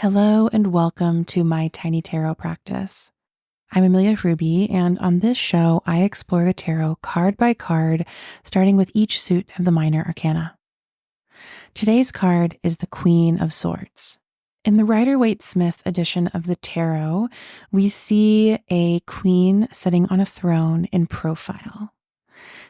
Hello and welcome to my tiny tarot practice. I'm Amelia Ruby, and on this show, I explore the tarot card by card, starting with each suit of the minor arcana. Today's card is the Queen of Swords. In the Rider-Waite-Smith edition of the tarot, we see a queen sitting on a throne in profile.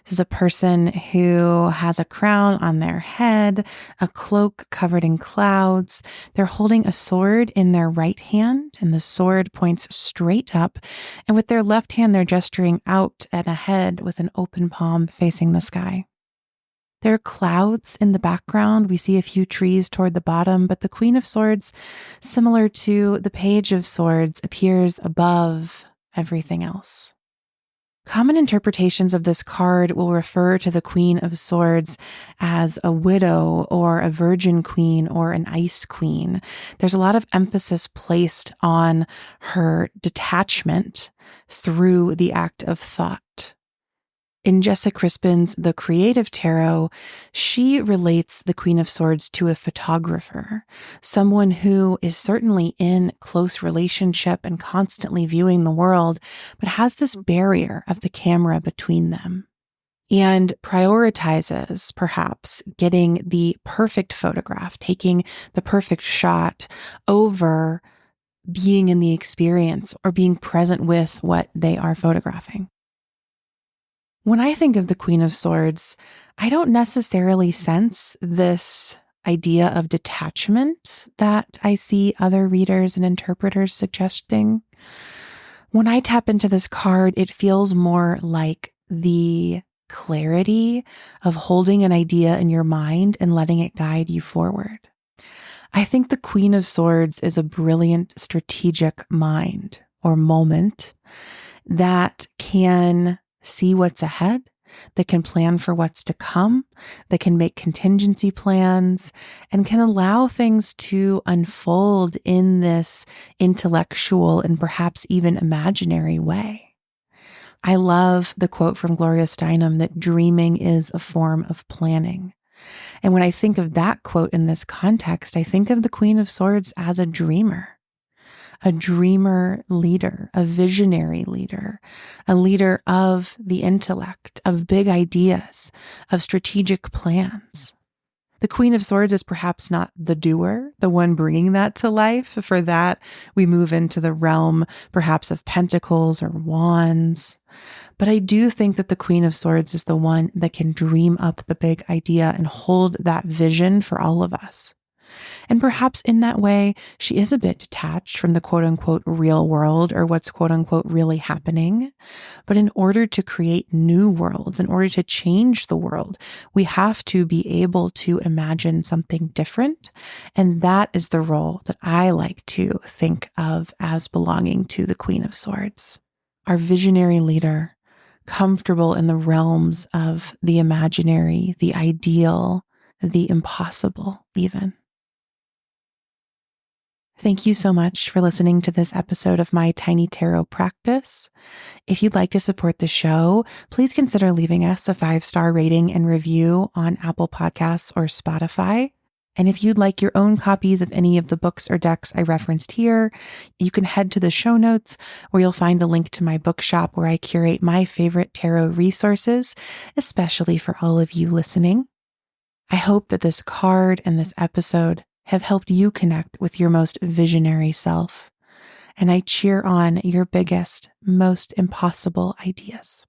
This is a person who has a crown on their head, a cloak covered in clouds. They're holding a sword in their right hand, and the sword points straight up. And with their left hand, they're gesturing out and ahead with an open palm facing the sky. There are clouds in the background. We see a few trees toward the bottom, but the Queen of Swords, similar to the Page of Swords, appears above everything else. Common interpretations of this card will refer to the Queen of Swords as a widow or a virgin queen or an ice queen. There's a lot of emphasis placed on her detachment through the act of thought. In Jessa Crispin's The Creative Tarot, she relates the Queen of Swords to a photographer, someone who is certainly in close relationship and constantly viewing the world, but has this barrier of the camera between them and prioritizes perhaps getting the perfect photograph, taking the perfect shot over being in the experience or being present with what they are photographing. When I think of the Queen of Swords, I don't necessarily sense this idea of detachment that I see other readers and interpreters suggesting. When I tap into this card, it feels more like the clarity of holding an idea in your mind and letting it guide you forward. I think the Queen of Swords is a brilliant strategic mind or moment that can see what's ahead, that can plan for what's to come, that can make contingency plans, and can allow things to unfold in this intellectual and perhaps even imaginary way. I love the quote from Gloria Steinem that dreaming is a form of planning. And when I think of that quote in this context, I think of the Queen of Swords as a dreamer leader, a visionary leader, a leader of the intellect, of big ideas, of strategic plans. The Queen of Swords is perhaps not the doer, the one bringing that to life. For that, we move into the realm perhaps of pentacles or wands. But I do think that the Queen of Swords is the one that can dream up the big idea and hold that vision for all of us. And perhaps in that way, she is a bit detached from the quote unquote real world or what's quote unquote really happening. But in order to create new worlds, in order to change the world, we have to be able to imagine something different. And that is the role that I like to think of as belonging to the Queen of Swords. Our visionary leader, comfortable in the realms of the imaginary, the ideal, the impossible even. Thank you so much for listening to this episode of my Tiny Tarot practice. If you'd like to support the show, please consider leaving us a 5-star rating and review on Apple Podcasts or Spotify. And if you'd like your own copies of any of the books or decks I referenced here, you can head to the show notes where you'll find a link to my bookshop where I curate my favorite tarot resources, especially for all of you listening. I hope that this card and this episode have helped you connect with your most visionary self. And I cheer on your biggest, most impossible ideas.